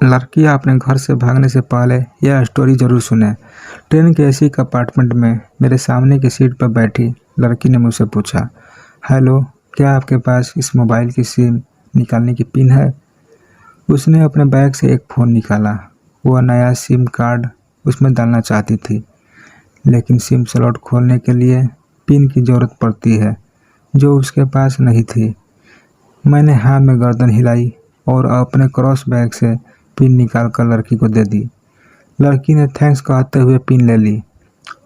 लड़कियां अपने घर से भागने से पहले यह स्टोरी जरूर सुने। ट्रेन के एसी कंपार्टमेंट में मेरे सामने की सीट पर बैठी लड़की ने मुझसे पूछा, हेलो, क्या आपके पास इस मोबाइल की सिम निकालने की पिन है? उसने अपने बैग से एक फ़ोन निकाला। वह नया सिम कार्ड उसमें डालना चाहती थी, लेकिन सिम स्लॉट खोलने के लिए पिन की ज़रूरत पड़ती है, जो उसके पास नहीं थी। मैंने हाँ में गर्दन हिलाई और अपने क्रॉस बैग से पिन निकाल कर लड़की को दे दी। लड़की ने थैंक्स कहते हुए पिन ले ली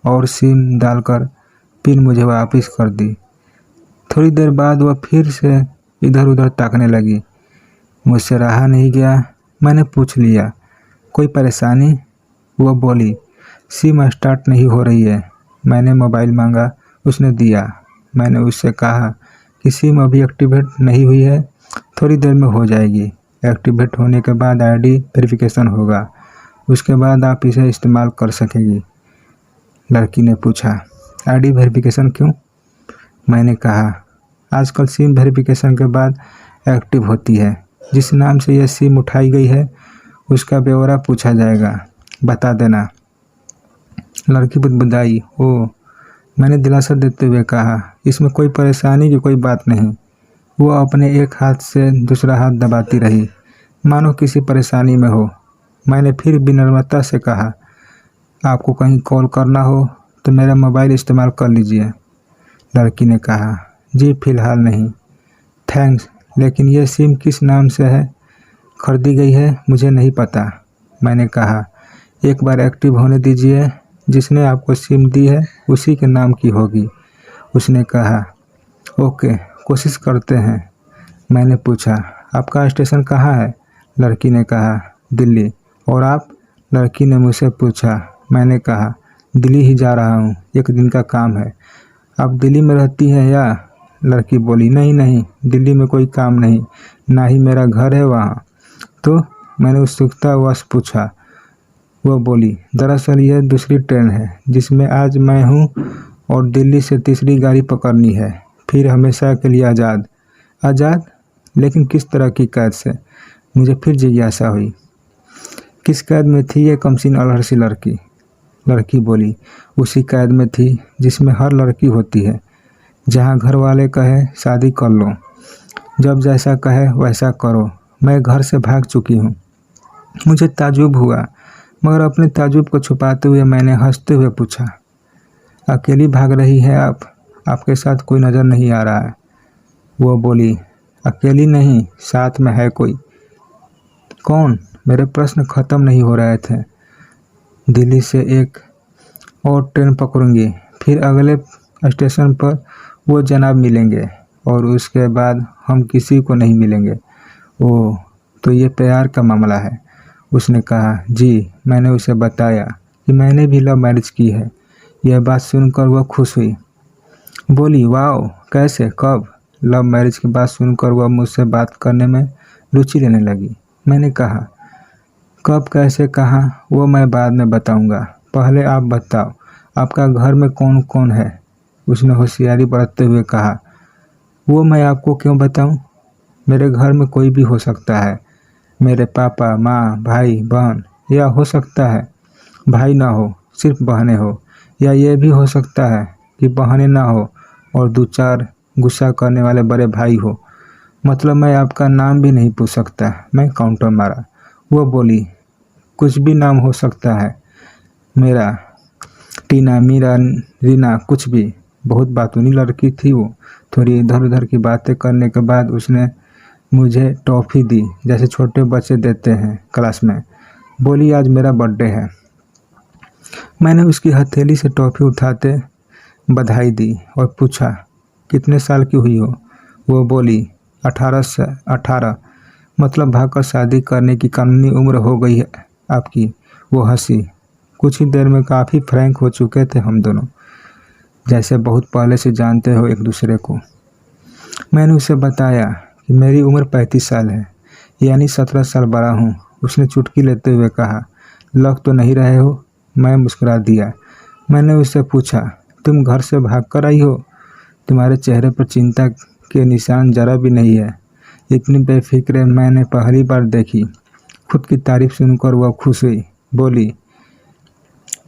और सिम डालकर पिन मुझे वापस कर दी। थोड़ी देर बाद वह फिर से इधर उधर ताकने लगी। मुझसे रहा नहीं गया, मैंने पूछ लिया, कोई परेशानी? वह बोली, सिम स्टार्ट नहीं हो रही है। मैंने मोबाइल मांगा, उसने दिया। मैंने उससे कहा कि सिम अभी एक्टिवेट नहीं हुई है, थोड़ी देर में हो जाएगी। एक्टिवेट होने के बाद आईडी वेरिफिकेशन होगा, उसके बाद आप इसे इस्तेमाल कर सकेंगी। लड़की ने पूछा, आईडी वेरिफिकेशन क्यों? मैंने कहा, आजकल सिम वेरिफिकेशन के बाद एक्टिव होती है। जिस नाम से यह सिम उठाई गई है उसका ब्यौरा पूछा जाएगा, बता देना। लड़की बुदबुदाई, ओह। मैंने दिलासा देते हुए कहा, इसमें कोई परेशानी की कोई बात नहीं। वो अपने एक हाथ से दूसरा हाथ दबाती रही, मानो किसी परेशानी में हो। मैंने फिर विनम्रता से कहा, आपको कहीं कॉल करना हो तो मेरा मोबाइल इस्तेमाल कर लीजिए। लड़की ने कहा, जी फ़िलहाल नहीं। थैंक्स, लेकिन यह सिम किस नाम से है खरीदी गई है मुझे नहीं पता। मैंने कहा, एक बार एक्टिव होने दीजिए, जिसने आपको सिम दी है उसी के नाम की होगी। उसने कहा, ओके, कोशिश करते हैं। मैंने पूछा, आपका स्टेशन कहाँ है? लड़की ने कहा, दिल्ली। और आप? लड़की ने मुझसे पूछा। मैंने कहा, दिल्ली ही जा रहा हूँ, एक दिन का काम है। आप दिल्ली में रहती हैं या? लड़की बोली, नहीं नहीं, दिल्ली में कोई काम नहीं, ना ही मेरा घर है वहाँ। तो? मैंने उत्सुकतावश पूछा। वह बोली, दरअसल यह दूसरी ट्रेन है जिसमें आज मैं हूँ और दिल्ली से तीसरी गाड़ी पकड़नी है, फिर हमेशा के लिए आज़ाद। आज़ाद? लेकिन किस तरह की कैद से? मुझे फिर जिज्ञासा हुई। किस कैद में थी ये कमसीन अल्हड़ सी लड़की? लड़की बोली, उसी कैद में थी जिसमें हर लड़की होती है, जहाँ घर वाले कहे शादी कर लो, जब जैसा कहे वैसा करो। मैं घर से भाग चुकी हूँ। मुझे ताज्जुब हुआ, मगर अपने ताज्जुब को छुपाते हुए मैंने हंसते हुए पूछा, अकेली भाग रही है आप? आपके साथ कोई नज़र नहीं आ रहा है? वो बोली, अकेली नहीं, साथ में है कोई। कौन? मेरे प्रश्न खत्म नहीं हो रहे थे। दिल्ली से एक और ट्रेन पकड़ूंगी, फिर अगले स्टेशन पर वो जनाब मिलेंगे और उसके बाद हम किसी को नहीं मिलेंगे। ओह, तो ये प्यार का मामला है? उसने कहा, जी। मैंने उसे बताया कि मैंने भी लव मैरिज की है। यह बात सुनकर वह खुश हुई। बोली, वाह, कैसे, कब? लव मैरिज की बात सुनकर वह मुझसे बात करने में रुचि लेने लगी। मैंने कहा, कब, कैसे, कहाँ, वो मैं बाद में बताऊंगा। पहले आप बताओ, आपका घर में कौन कौन है? उसने होशियारी बरतते हुए कहा। वो मैं आपको क्यों बताऊं? मेरे घर में कोई भी हो सकता है, मेरे पापा, माँ, भाई, बहन, या हो सकता है भाई ना हो, सिर्फ बहनें हो, या ये भी हो सकता है कि बहनें ना हो और दो चार गुस्सा करने वाले बड़े भाई हो। मतलब मैं आपका नाम भी नहीं पूछ सकता। मैं काउंटर मारा। वो बोली, कुछ भी नाम हो सकता है मेरा, टीना, मीरा, रीना, कुछ भी। बहुत बातूनी लड़की थी वो। थोड़ी इधर उधर की बातें करने के बाद उसने मुझे टॉफ़ी दी, जैसे छोटे बच्चे देते हैं क्लास में। बोली, आज मेरा बर्थडे है। मैंने उसकी हथेली से टॉफ़ी उठाते बधाई दी और पूछा, कितने साल की हुई हो? वो बोली, 18। मतलब भागकर शादी करने की कानूनी उम्र हो गई है आपकी? वो हंसी। कुछ ही देर में काफ़ी फ्रैंक हो चुके थे हम दोनों, जैसे बहुत पहले से जानते हो एक दूसरे को। मैंने उसे बताया कि मेरी उम्र 35 साल है, यानी 17 साल बड़ा हूँ। उसने चुटकी लेते हुए कहा, लग तो नहीं रहे हो? मैं मुस्कुरा दिया। मैंने उससे पूछा, तुम घर से भाग कर आई हो? तुम्हारे चेहरे पर चिंता के निशान जरा भी नहीं है। इतनी बेफिक्र मैंने पहली बार देखी। खुद की तारीफ सुनकर वह खुश हुई। बोली,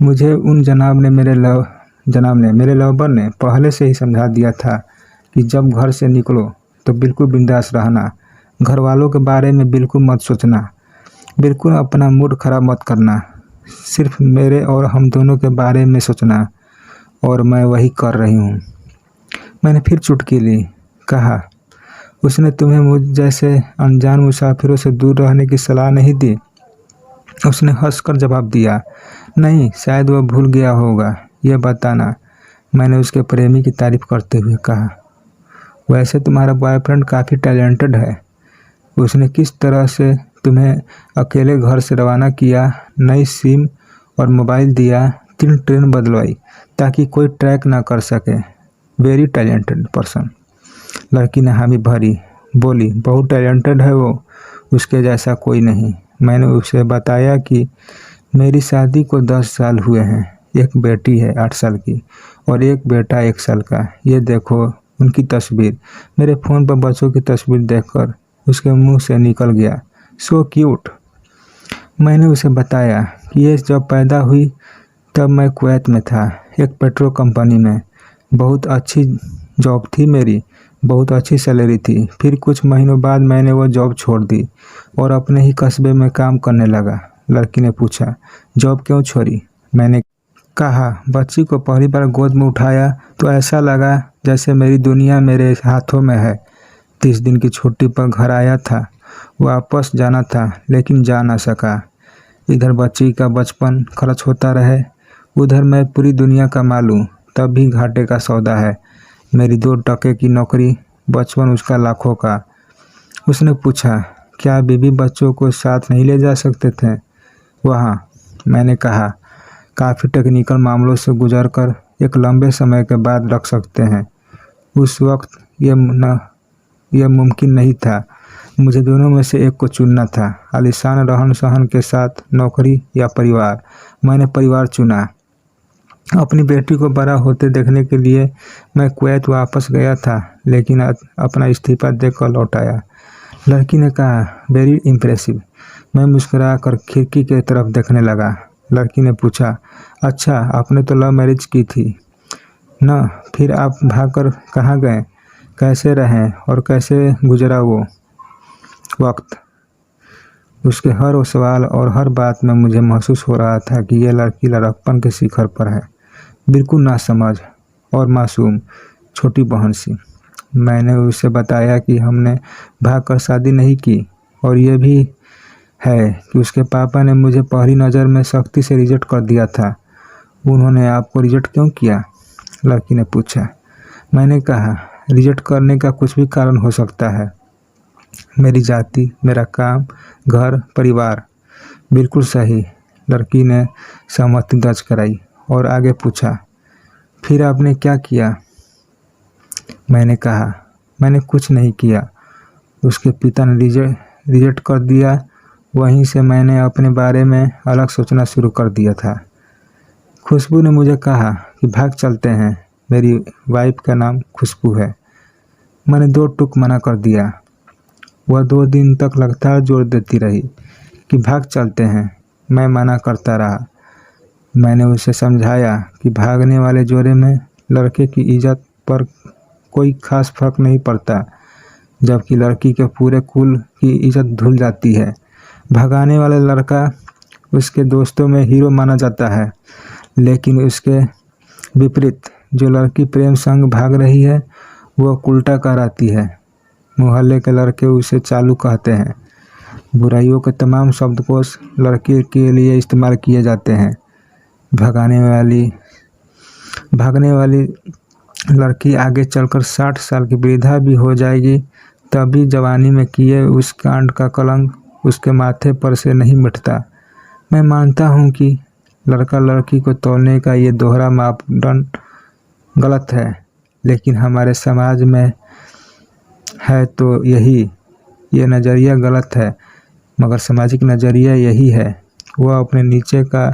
मुझे उन जनाब ने मेरे लवर ने पहले से ही समझा दिया था कि जब घर से निकलो तो बिल्कुल बिंदास रहना, घर वालों के बारे में बिल्कुल मत सोचना, बिल्कुल अपना मूड खराब मत करना, सिर्फ मेरे और हम दोनों के बारे में सोचना। और मैं वही कर रही हूँ। मैंने फिर चुटकी ली। कहा, उसने तुम्हें मुझ जैसे अनजान मुसाफिरों से दूर रहने की सलाह नहीं दी? उसने हंसकर जवाब दिया, नहीं, शायद वह भूल गया होगा। यह बताना। मैंने उसके प्रेमी की तारीफ करते हुए कहा, वैसे तुम्हारा बॉयफ्रेंड काफ़ी टैलेंटेड है। उसने किस तरह से तुम्हें अकेले घर से रवाना किया, नई सिम और मोबाइल दिया, 3 ट्रेन बदलवाई ताकि कोई ट्रैक ना कर सके। Very talented person. लड़की ने हामी भरी। बोली, बहुत टैलेंटेड है वो, उसके जैसा कोई नहीं। मैंने उसे बताया कि मेरी शादी को 10 साल हुए हैं, एक बेटी है 8 साल की और एक बेटा 1 साल का। ये देखो उनकी तस्वीर। मेरे फ़ोन पर बच्चों की तस्वीर देखकर उसके मुंह से निकल गया, सो क्यूट। मैंने उसे बताया कि ये जब पैदा हुई तब मैं कुवैत में था, एक पेट्रोल कंपनी में। बहुत अच्छी जॉब थी मेरी, बहुत अच्छी सैलरी थी। फिर कुछ महीनों बाद मैंने वो जॉब छोड़ दी और अपने ही कस्बे में काम करने लगा। लड़की ने पूछा, जॉब क्यों छोड़ी? मैंने कहा, बच्ची को पहली बार गोद में उठाया तो ऐसा लगा जैसे मेरी दुनिया मेरे हाथों में है। 30 दिन की छुट्टी पर घर आया था, वापस जाना था लेकिन जा ना सका। इधर बच्ची का बचपन खर्च होता रहे, उधर मैं पूरी दुनिया कमा लूँ तब भी घाटे का सौदा है। मेरी 2 टके की नौकरी, बचपन उसका लाखों का। उसने पूछा, क्या बीवी बच्चों को साथ नहीं ले जा सकते थे वहाँ? मैंने कहा, काफ़ी टेक्निकल मामलों से गुजरकर एक लंबे समय के बाद रख सकते हैं। उस वक्त यह मुमकिन नहीं था। मुझे दोनों में से एक को चुनना था, आलीशान रहन सहन के साथ नौकरी या परिवार। मैंने परिवार चुना। अपनी बेटी को बड़ा होते देखने के लिए मैं कुवैत वापस गया था, लेकिन अपना इस्तीफा देकर लौट आया। लड़की ने कहा, वेरी इम्प्रेसिव। मैं मुस्कुराकर खिड़की की तरफ देखने लगा। लड़की ने पूछा, अच्छा, आपने तो लव मैरिज की थी न? फिर आप भागकर कहाँ गए? कैसे रहें और कैसे गुजरा वो वक्त? उसके हर सवाल और हर बात में मुझे महसूस हो रहा था कि यह लड़की लड़कपन के शिखर पर है, बिल्कुल नासमझ और मासूम छोटी बहन सी। मैंने उसे बताया कि हमने भागकर शादी नहीं की और यह भी है कि उसके पापा ने मुझे पहली नज़र में सख्ती से रिजेक्ट कर दिया था। उन्होंने आपको रिजेक्ट क्यों किया? लड़की ने पूछा। मैंने कहा, रिजेक्ट करने का कुछ भी कारण हो सकता है। मेरी जाति, मेरा काम, घर, परिवार। बिल्कुल सही। लड़की ने सहमति दर्ज कराई और आगे पूछा, फिर आपने क्या किया? मैंने कहा, मैंने कुछ नहीं किया। उसके पिता ने रिजेक्ट कर दिया। वहीं से मैंने अपने बारे में अलग सोचना शुरू कर दिया था। खुशबू ने मुझे कहा कि भाग चलते हैं। मेरी वाइफ का नाम खुशबू है। मैंने 2 टूक मना कर दिया। वह 2 दिन तक लगातार जोर देती रही कि भाग चलते हैं। मैं मना करता रहा। मैंने उसे समझाया कि भागने वाले जोड़े में लड़के की इज्जत पर कोई खास फर्क नहीं पड़ता, जबकि लड़की के पूरे कुल की इज्जत धुल जाती है। भगाने वाला लड़का उसके दोस्तों में हीरो माना जाता है, लेकिन उसके विपरीत जो लड़की प्रेम संग भाग रही है वह उल्टा कराती है। मोहल्ले के लड़के उसे चालू कहते हैं। बुराइयों के तमाम शब्दकोश लड़की के लिए इस्तेमाल किए जाते हैं। भागने वाली लड़की आगे चलकर 60 साल की वृद्धा भी हो जाएगी, तभी जवानी में किए उस कांड का कलंक उसके माथे पर से नहीं मिटता। मैं मानता हूँ कि लड़का लड़की को तौलने का ये दोहरा मापदंड गलत है, लेकिन हमारे समाज में है तो ये नज़रिया गलत है, मगर सामाजिक नज़रिया यही है। वह अपने नीचे का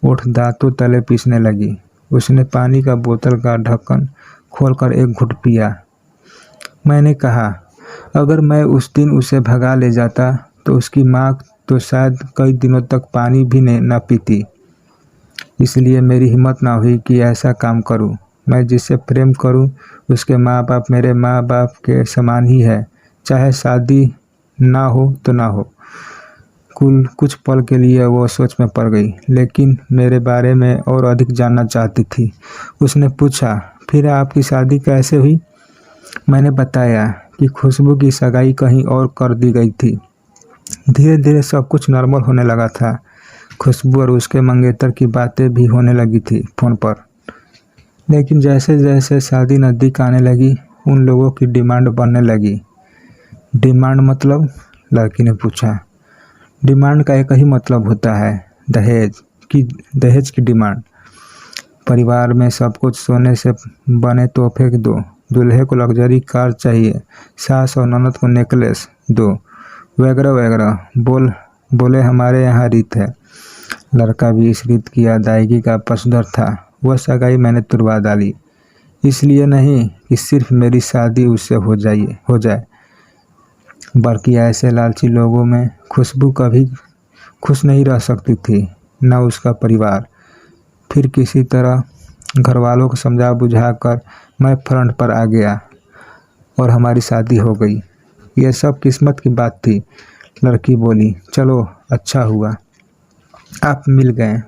ओठ दांतों तले पीसने लगी। उसने पानी का बोतल का ढक्कन खोलकर एक घुट पिया। मैंने कहा, अगर मैं उस दिन उसे भगा ले जाता तो उसकी माँ तो शायद कई दिनों तक पानी भी न पीती। इसलिए मेरी हिम्मत ना हुई कि ऐसा काम करूं। मैं जिससे प्रेम करूं उसके माँ बाप मेरे माँ बाप के समान ही है, चाहे शादी ना हो तो ना हो। कुछ पल के लिए वो सोच में पड़ गई, लेकिन मेरे बारे में और अधिक जानना चाहती थी। उसने पूछा, फिर आपकी शादी कैसे हुई? मैंने बताया कि खुशबू की सगाई कहीं और कर दी गई थी। धीरे धीरे सब कुछ नॉर्मल होने लगा था। खुशबू और उसके मंगेतर की बातें भी होने लगी थी फोन पर। लेकिन जैसे जैसे शादी नज़दीक आने लगी, उन लोगों की डिमांड बढ़ने लगी। डिमांड मतलब? लड़की ने पूछा। डिमांड का एक ही मतलब होता है, दहेज की डिमांड। परिवार में सब कुछ सोने से बने तोहफे दो, दूल्हे को लग्जरी कार चाहिए, सास और ननद को नेकलेस दो, वगैरह वगैरह। बोले हमारे यहाँ रीत है। लड़का भी इस रीत की अदायगी का पक्षधर था। वह सगाई मैंने तुड़वा डाली, इसलिए नहीं कि सिर्फ मेरी शादी उससे हो जाए, बल्कि ऐसे लालची लोगों में खुशबू कभी खुश नहीं रह सकती थी, न उसका परिवार। फिर किसी तरह घर वालों को समझा बुझा कर मैं फ्रंट पर आ गया और हमारी शादी हो गई। यह सब किस्मत की बात थी। लड़की बोली, चलो अच्छा हुआ आप मिल गए,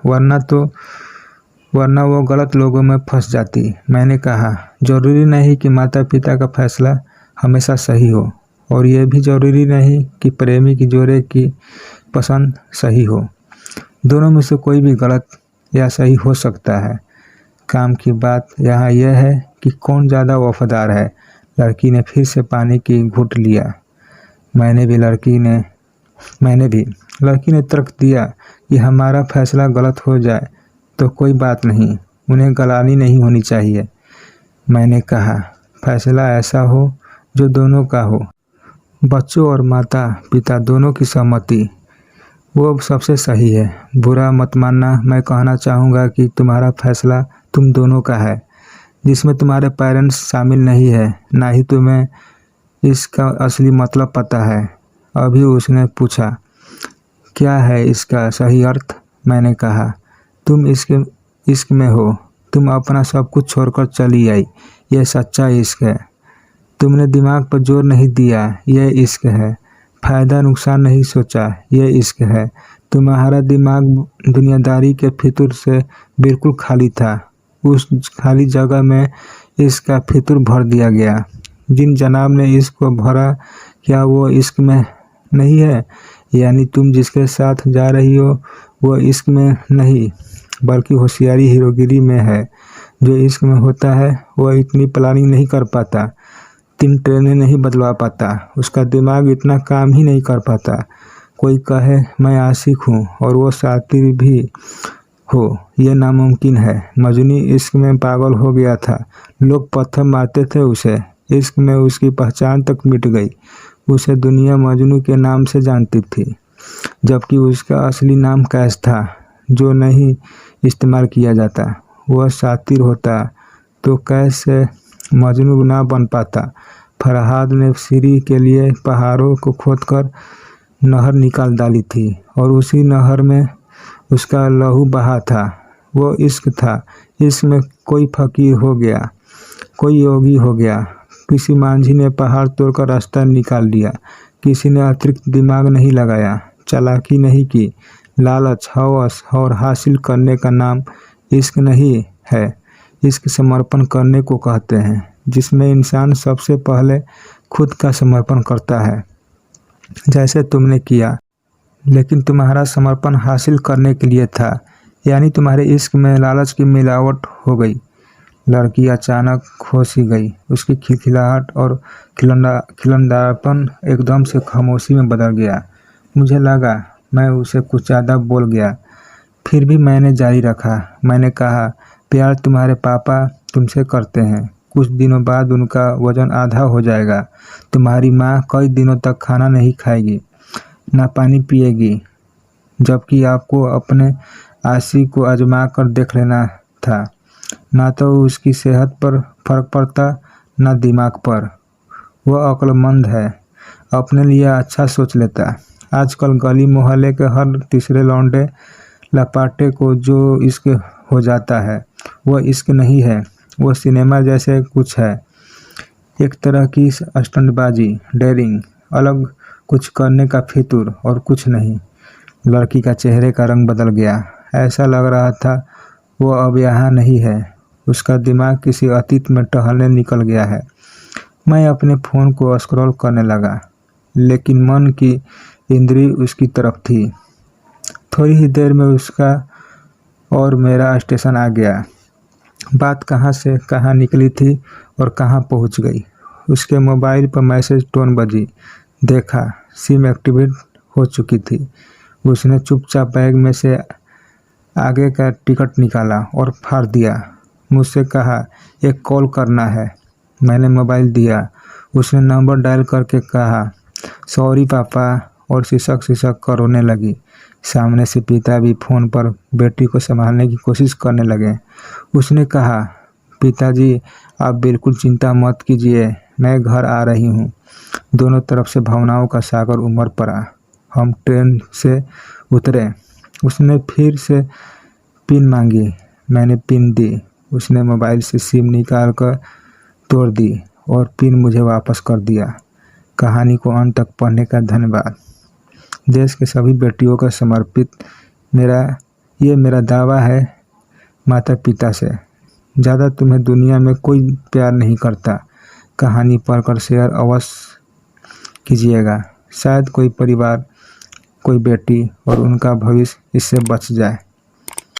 वरना वो गलत लोगों में फंस जाती। मैंने कहा, जरूरी नहीं कि माता पिता का फैसला हमेशा सही हो, और यह भी जरूरी नहीं कि प्रेमी की जोड़े की पसंद सही हो। दोनों में से कोई भी गलत या सही हो सकता है। काम की बात यहाँ यह है कि कौन ज़्यादा वफादार है। लड़की ने फिर से पानी की घूंट लिया। मैंने भी। लड़की ने तर्क दिया कि हमारा फैसला गलत हो जाए तो कोई बात नहीं, उन्हें गलानी नहीं होनी चाहिए। मैंने कहा, फैसला ऐसा हो जो दोनों का हो, बच्चों और माता पिता दोनों की सहमति, वो सबसे सही है। बुरा मत मानना, मैं कहना चाहूँगा कि तुम्हारा फैसला तुम दोनों का है, जिसमें तुम्हारे पेरेंट्स शामिल नहीं है, ना ही तुम्हें इसका असली मतलब पता है। अभी उसने पूछा, क्या है इसका सही अर्थ? मैंने कहा, तुम इश्क में हो, तुम अपना सब कुछ छोड़कर चली आई, यह सच्चा इश्क है। तुमने दिमाग पर जोर नहीं दिया, यह इश्क है। फायदा नुकसान नहीं सोचा, यह इश्क है। तुम्हारा दिमाग दुनियादारी के फितूर से बिल्कुल खाली था। उस खाली जगह में इश्क का फितूर भर दिया गया। जिन जनाब ने इश्क को भरा, क्या वो इश्क में नहीं है? यानी तुम जिसके साथ जा रही हो वो इश्क में नहीं, बल्कि होशियारी हीरोगिरी में है। जो इश्क में होता है वह इतनी प्लानिंग नहीं कर पाता, 3 ट्रेनें नहीं बदलवा पाता, उसका दिमाग इतना काम ही नहीं कर पाता। कोई कहे मैं आशिक हूँ और वो शातिर भी हो, यह नामुमकिन है। मजनू इश्क में पागल हो गया था, लोग पत्थर मारते थे उसे। इश्क में उसकी पहचान तक मिट गई। उसे दुनिया मजनू के नाम से जानती थी, जबकि उसका असली नाम कैश था, जो नहीं इस्तेमाल किया जाता। वह शातिर होता तो कैश से मजनू ना बन पाता। फरहाद ने सीरी के लिए पहाड़ों को खोदकर नहर निकाल डाली थी और उसी नहर में उसका लहू बहा था। वो इश्क था। इश्क में कोई फकीर हो गया, कोई योगी हो गया। किसी मांझी ने पहाड़ तोड़कर रास्ता निकाल दिया। किसी ने अतिरिक्त दिमाग नहीं लगाया, चालाकी नहीं की। लालच, हवस और हासिल करने का नाम इश्क नहीं है। इश्क समर्पण करने को कहते हैं, जिसमें इंसान सबसे पहले खुद का समर्पण करता है, जैसे तुमने किया। लेकिन तुम्हारा समर्पण हासिल करने के लिए था, यानी तुम्हारे इश्क में लालच की मिलावट हो गई। लड़की अचानक होश ही गई। उसकी खिलखिलाहट और खिलंदारपन एकदम से खामोशी में बदल गया। मुझे लगा मैं उसे कुछ ज़्यादा बोल गया, फिर भी मैंने जारी रखा। मैंने कहा, प्यार तुम्हारे पापा तुमसे करते हैं, कुछ दिनों बाद उनका वजन आधा हो जाएगा। तुम्हारी माँ कई दिनों तक खाना नहीं खाएगी, ना पानी पिएगी, जबकि आपको अपने आशिक को आजमा कर देख लेना था। ना तो उसकी सेहत पर फर्क पड़ता, ना दिमाग पर। वह अक्लमंद है, अपने लिए अच्छा सोच लेता। आजकल गली मोहल्ले के हर तीसरे लौंडे लपाटे को जो इश्क हो जाता है वह इश्क नहीं है, वो सिनेमा जैसे कुछ है। एक तरह की स्टंटबाजी, डेयरिंग, अलग कुछ करने का फितूर और कुछ नहीं। लड़की का चेहरे का रंग बदल गया। ऐसा लग रहा था वो अब यहाँ नहीं है, उसका दिमाग किसी अतीत में टहलने निकल गया है। मैं अपने फ़ोन को स्क्रॉल करने लगा, लेकिन मन की इंद्री उसकी तरफ थी। थोड़ी ही देर में उसका और मेरा स्टेशन आ गया। बात कहाँ से कहाँ निकली थी और कहाँ पहुँच गई। उसके मोबाइल पर मैसेज टोन बजी। देखा, सिम एक्टिवेट हो चुकी थी। उसने चुपचाप बैग में से आगे का टिकट निकाला और फाड़ दिया। मुझसे कहा, एक कॉल करना है। मैंने मोबाइल दिया। उसने नंबर डायल करके कहा, सॉरी पापा, और सिसक सिसक कर रोने लगी। सामने से पिता भी फ़ोन पर बेटी को संभालने की कोशिश करने लगे। उसने कहा, पिताजी आप बिल्कुल चिंता मत कीजिए, मैं घर आ रही हूँ। दोनों तरफ से भावनाओं का सागर उमड़ पड़ा। हम ट्रेन से उतरे। उसने फिर से पिन मांगी। मैंने पिन दी। उसने मोबाइल से सिम निकाल कर तोड़ दी और पिन मुझे वापस कर दिया। कहानी को अंत तक पढ़ने का धन्यवाद। देश के सभी बेटियों का समर्पित मेरा दावा है माता पिता से, ज़्यादा तुम्हें दुनिया में कोई प्यार नहीं करता। कहानी पढ़कर शेयर अवश्य कीजिएगा। शायद कोई परिवार, कोई बेटी और उनका भविष्य इससे बच जाए।